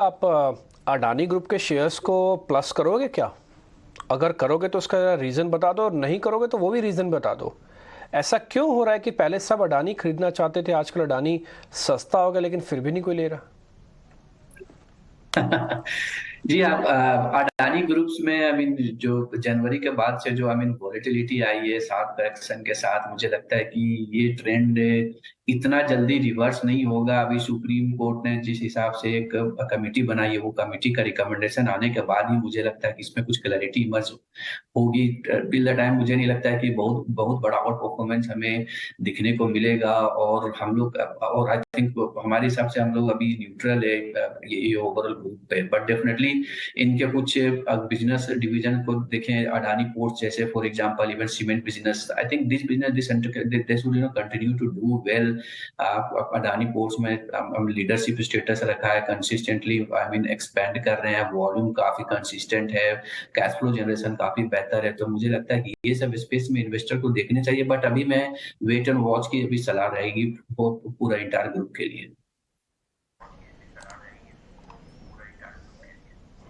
आप अडानी ग्रुप के शेयर्स को प्लस करोगे क्या? अगर करोगे तो उसका रीज़न बता दो, और नहीं करोगे तो वो भी रीज़न बता दो। ऐसा क्यों हो रहा है कि पहले सब अडानी खरीदना चाहते थे, आजकल अडानी सस्ता हो गया लेकिन फिर भी नहीं कोई ले रहा? जी, आप अडानी ग्रुप्स में आई मीन जो जनवरी के बाद से जो आई मीन वॉलेटिलिटी आई है साथ करेक्शन के साथ, मुझे लगता है कि ये ट्रेंड इतना जल्दी रिवर्स नहीं होगा। अभी सुप्रीम कोर्ट ने जिस हिसाब से एक कमेटी बनाई है, वो कमेटी का रिकमेंडेशन आने के बाद ही मुझे लगता है कि इसमें कुछ क्लैरिटी इमर्ज होगी। टिल द टाइम मुझे नहीं लगता है कि बहुत बहुत बड़ा आउट परफॉर्मेंस हमें दिखने को मिलेगा। और हम लोग और आई थिंक हमारे हिसाब से हम लोग अभी न्यूट्रल है ये ओवरऑल ग्रुप पे। बट डेफिनेटली इनके कुछ बिजनेस डिवीजन को देखें, अडानी पोर्ट्स जैसे for example, even cement business, I think this business this should continue to do well. Adani ports में हम लीडरशिप स्टेटस रखा है कंसिस्टेंटली, आई मीन एक्सपेंड कर रहे हैं, वॉल्यूम काफी कंसिस्टेंट है, कैश फ्लो जनरेशन काफी बेहतर है। तो मुझे लगता है कि ये सब स्पेस में इन्वेस्टर को देखने चाहिए। बट अभी मैं वेट एंड वॉच की अभी सलाह रहेगी वो पूरा इंटायर ग्रुप के लिए।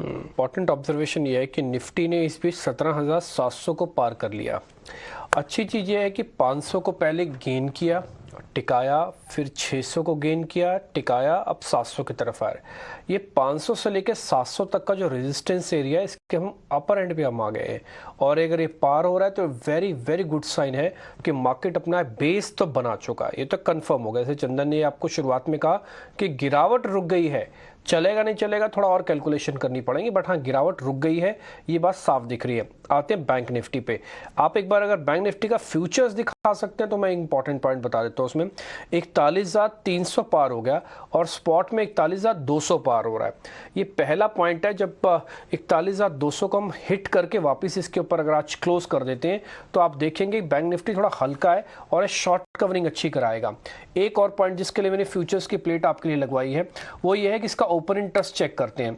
इम्पॉर्टेंट ऑब्जर्वेशन ये है कि निफ्टी ने इस बीच 17,700 को पार कर लिया। अच्छी चीज़ ये है कि 500 को पहले गेन किया, टिकाया, फिर 600 को गेन किया, टिकाया, अब 700 की तरफ आया। ये 500 से लेकर 700 तक का जो रेजिस्टेंस एरिया है, इसके हम अपर एंड पे हम आ गए हैं। और अगर ये पार हो रहा है तो वेरी वेरी गुड साइन है कि मार्केट अपना बेस तो बना चुका है। ये तो कंफर्म हो गया। जैसे चंदन ने आपको शुरुआत में कहा कि गिरावट रुक गई है, चलेगा नहीं चलेगा थोड़ा और कैलकुलेशन करनी पड़ेगी, बट हाँ गिरावट रुक गई है, ये बात साफ दिख रही है। आते हैं बैंक निफ्टी पे। आप एक बार अगर बैंक निफ्टी का फ्यूचर्स दिखा सकते हैं तो मैं इंपॉर्टेंट पॉइंट बता देता हूँ। उसमें 41,300 पार हो गया और स्पॉट में 41,200 पार हो रहा है। ये पहला पॉइंट है। जब 41,200 को हम हिट करके वापस इसके ऊपर अगर आज क्लोज कर देते हैं तो आप देखेंगे बैंक निफ्टी थोड़ा हल्का है और शॉर्ट कवरिंग अच्छी कराएगा। एक और पॉइंट जिसके लिए मैंने फ्यूचर्स की प्लेट आपके लिए लगवाई है वो ये है कि इसका ओपन इंटरेस्ट चेक करते हैं।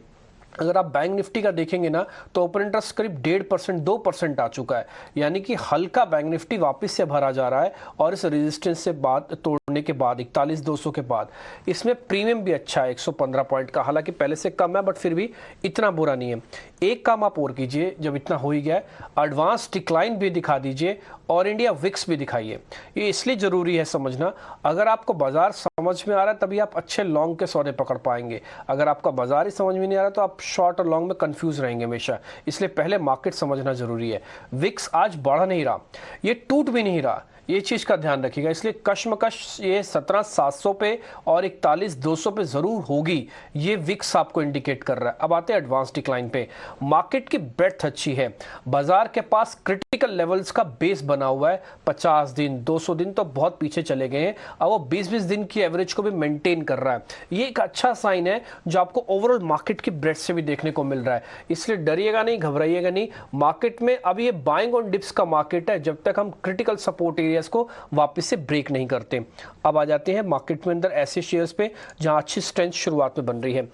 अगर आप बैंक निफ्टी का देखेंगे ना तो ओपन इंटरेस्ट करीब 1.5% 2% आ चुका है, यानी कि हल्का बैंक निफ्टी वापस से भरा जा रहा है। और इस रेजिस्टेंस से बाद तोड़ने के बाद 41,200 के बाद इसमें प्रीमियम भी अच्छा है 115 पॉइंट का, हालांकि पहले से कम है बट फिर भी इतना बुरा नहीं है। एक काम आप और कीजिए, जब इतना हो ही गया है, एडवांस डिक्लाइन भी दिखा दीजिए और इंडिया विक्स भी दिखाइए। ये इसलिए जरूरी है समझना, अगर आपको बाजार समझ में आ रहा है तभी आप अच्छे लॉन्ग के सौदे पकड़ पाएंगे। अगर आपका बाजार ही समझ में नहीं आ रहा तो आप शॉर्ट और लॉन्ग में कंफ्यूज रहेंगे हमेशा। इसलिए पहले मार्केट समझना जरूरी है। विक्स आज बढ़ नहीं रहा, ये टूट भी नहीं रहा, ये चीज का ध्यान रखिएगा। इसलिए कश्मकश ये 17,700 पे और 41,200 पे जरूर होगी, ये विक्स आपको इंडिकेट कर रहा है। अब आते हैं एडवांस डिक्लाइन पे। मार्केट की ब्रेथ अच्छी है, बाजार के पास क्रिटिकल लेवल्स का बेस बना हुआ है। 50 दिन 200 दिन तो बहुत पीछे चले गए हैं, अब वो 20-20 दिन की एवरेज को भी मेंटेन कर रहा है। ये एक अच्छा साइन है जो आपको ओवरऑल मार्केट की ब्रेथ से भी देखने को मिल रहा है। इसलिए डरिएगा नहीं, घबराइएगा नहीं। मार्केट में अब ये बाइंग ऑन डिप्स का मार्केट है जब तक हम क्रिटिकल सपोर्ट एरियाज को वापस से ब्रेक नहीं करते। अब आ जाते हैं मार्केट में अंदर ऐसे शेयर्स पे जहां अच्छी स्ट्रेंथ शुरुआत में बन रही है।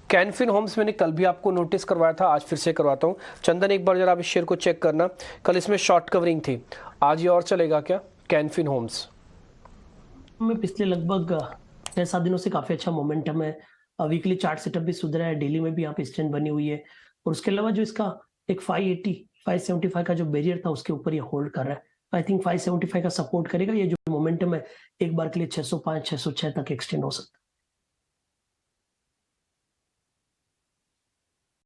कैन फिन होम्स मैंने कल भी आपको नोटिस करवाया था, आज फिर से करवाता हूं। चंदन एक बार जरा आप इस शेयर को चेक करना, कल इसमें शॉर्ट कवरिंग थी, आज ये और चलेगा क्या कैन फिन होम्स? में पिछले लगभग 6-7 दिनों से काफी अच्छा मोमेंटम है। वीकली चार्ट सेटअप भी सुधरा है, डेली में भी यहाँ पे स्ट्रेंथ बनी हुई है। और उसके अलावा जो इसका एक 580 575 का जो बैरियर था उसके ऊपर ये होल्ड कर रहा है। आई थिंक 575 का सपोर्ट करेगा। ये जो मोमेंटम है एक बार के लिए 605 606 तक एक्सटेंड हो सकता है।